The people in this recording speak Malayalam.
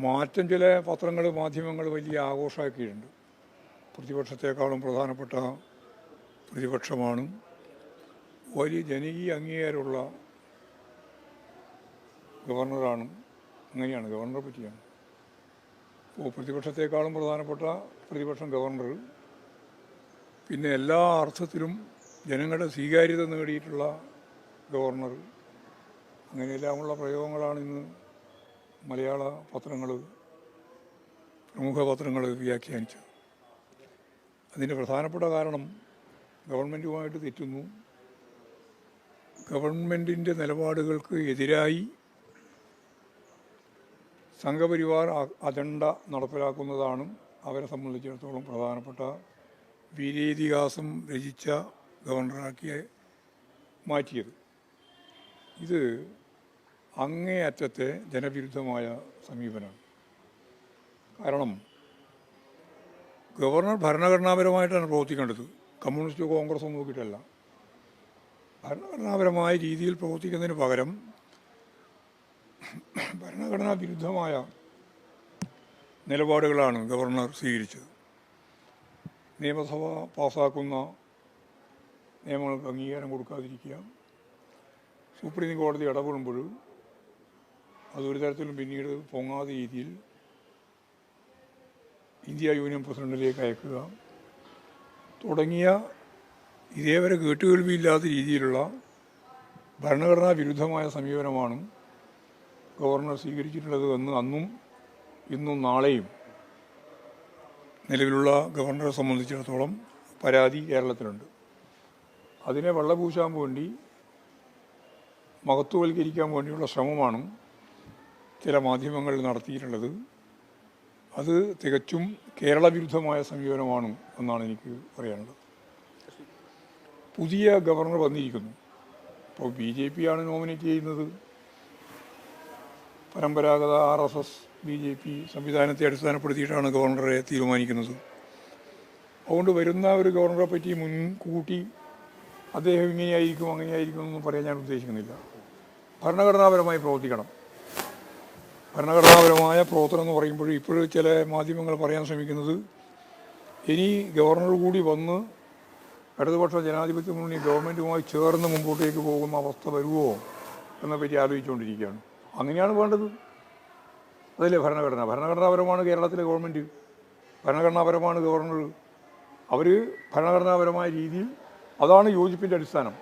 മാറ്റം ചില പത്രങ്ങൾ മാധ്യമങ്ങൾ വലിയ ആഘോഷമാക്കിയിട്ടുണ്ട്. പ്രതിപക്ഷത്തെക്കാളും പ്രധാനപ്പെട്ട പ്രതിപക്ഷമാണ്, വലിയ ജനകീയ അംഗീകാരമുള്ള ഗവർണറാണ്. അങ്ങനെയാണ് ഗവർണറെ പറ്റിയാണ്. അപ്പോൾ പ്രതിപക്ഷത്തെക്കാളും പ്രധാനപ്പെട്ട പ്രതിപക്ഷം ഗവർണർ, പിന്നെ എല്ലാ അർത്ഥത്തിലും ജനങ്ങളുടെ സ്വീകാര്യത നേടിയിട്ടുള്ള ഗവർണർ, അങ്ങനെയെല്ലാമുള്ള പ്രയോഗങ്ങളാണ് ഇന്ന് മലയാള പത്രങ്ങൾ, പ്രമുഖ പത്രങ്ങൾ വ്യാഖ്യാനിച്ചത്. അതിൻ്റെ പ്രധാനപ്പെട്ട കാരണം ഗവൺമെൻറ്റുമായിട്ട് തെറ്റുന്നു, ഗവൺമെൻറ്റിൻ്റെ നിലപാടുകൾക്ക് എതിരായി സംഘപരിവാർ അജണ്ട നടപ്പിലാക്കുന്നതാണ് അവരെ സംബന്ധിച്ചിടത്തോളം പ്രധാനപ്പെട്ട വീരേതിഹാസം രചിച്ച ഗവർണറാക്കി മാറ്റിയത്. ഇത് അങ്ങേയറ്റത്തെ ജനവിരുദ്ധമായ സമീപനമാണ്. കാരണം ഗവർണർ ഭരണഘടനാപരമായിട്ടാണ് പ്രവർത്തിക്കേണ്ടത്, കമ്മ്യൂണിസ്റ്റ് കോൺഗ്രസ് നോക്കിയിട്ടല്ല. ഭരണഘടനാപരമായ രീതിയിൽ പ്രവർത്തിക്കുന്നതിന് പകരം ഭരണഘടനാ വിരുദ്ധമായ നിലപാടുകളാണ് ഗവർണർ സ്വീകരിച്ചത്. നിയമസഭ പാസ്സാക്കുന്ന നിയമങ്ങൾക്ക് അംഗീകാരം കൊടുക്കാതിരിക്കുക, സുപ്രീം കോടതി ഇടപെടുമ്പോൾ അതൊരു തരത്തിലും പിന്നീട് പൊങ്ങാത്ത രീതിയിൽ ഇന്ത്യ യൂണിയൻ പ്രസിഡന്റിലേക്ക് അയക്കുക തുടങ്ങിയ ഇതേവരെ കേട്ടുകേൾവിയില്ലാത്ത രീതിയിലുള്ള ഭരണഘടനാ വിരുദ്ധമായ സമീപനമാണ് ഗവർണർ സ്വീകരിച്ചിട്ടുള്ളത് എന്ന് അന്നും ഇന്നും നാളെയും നിലവിലുള്ള ഗവർണറെ സംബന്ധിച്ചിടത്തോളം പരാതി കേരളത്തിലുണ്ട്. അതിനെ വെള്ളപൂശാൻ വേണ്ടി, മഹത്വവൽക്കരിക്കാൻ വേണ്ടിയുള്ള ശ്രമമാണ് ചില മാധ്യമങ്ങൾ നടത്തിയിട്ടുള്ളത്. അത് തികച്ചും കേരള വിരുദ്ധമായ സമീപനമാണ് എന്നാണ് എനിക്ക് പറയാനുള്ളത്. പുതിയ ഗവർണർ വന്നിരിക്കുന്നു. ഇപ്പോൾ BJP ആണ് നോമിനേറ്റ് ചെയ്യുന്നത്. പരമ്പരാഗത RSS BJP സംവിധാനത്തെ അടിസ്ഥാനപ്പെടുത്തിയിട്ടാണ് ഗവർണറെ തീരുമാനിക്കുന്നത്. അതുകൊണ്ട് വരുന്ന ഒരു ഗവർണറെ പറ്റി മുൻകൂട്ടി അദ്ദേഹം ഇങ്ങനെയായിരിക്കും അങ്ങനെയായിരിക്കും എന്നൊന്നും പറയാൻ ഞാൻ ഉദ്ദേശിക്കുന്നില്ല. ഭരണഘടനാപരമായി പ്രവർത്തിക്കണം. ഭരണഘടനാപരമായ പ്രവർത്തനം എന്ന് പറയുമ്പോൾ ഇപ്പോഴും ചില മാധ്യമങ്ങൾ പറയാൻ ശ്രമിക്കുന്നത് ഇനി ഗവർണർ കൂടി വന്ന് ഇടതുപക്ഷ ജനാധിപത്യ മുന്നണി ഗവൺമെൻറ്റുമായി ചേർന്ന് മുമ്പോട്ടേക്ക് പോകുന്ന അവസ്ഥ വരുമോ എന്നപറ്റി ആലോചിച്ചുകൊണ്ടിരിക്കുകയാണ്. അങ്ങനെയാണ് വേണ്ടത്. അതല്ലേ ഭരണഘടനാപരമാണ് കേരളത്തിലെ ഗവൺമെൻറ്, ഭരണഘടനാപരമാണ് ഗവർണർ. അവർ ഭരണഘടനാപരമായ രീതിയിൽ, അതാണ് യോജിപ്പിൻ്റെ അടിസ്ഥാനം.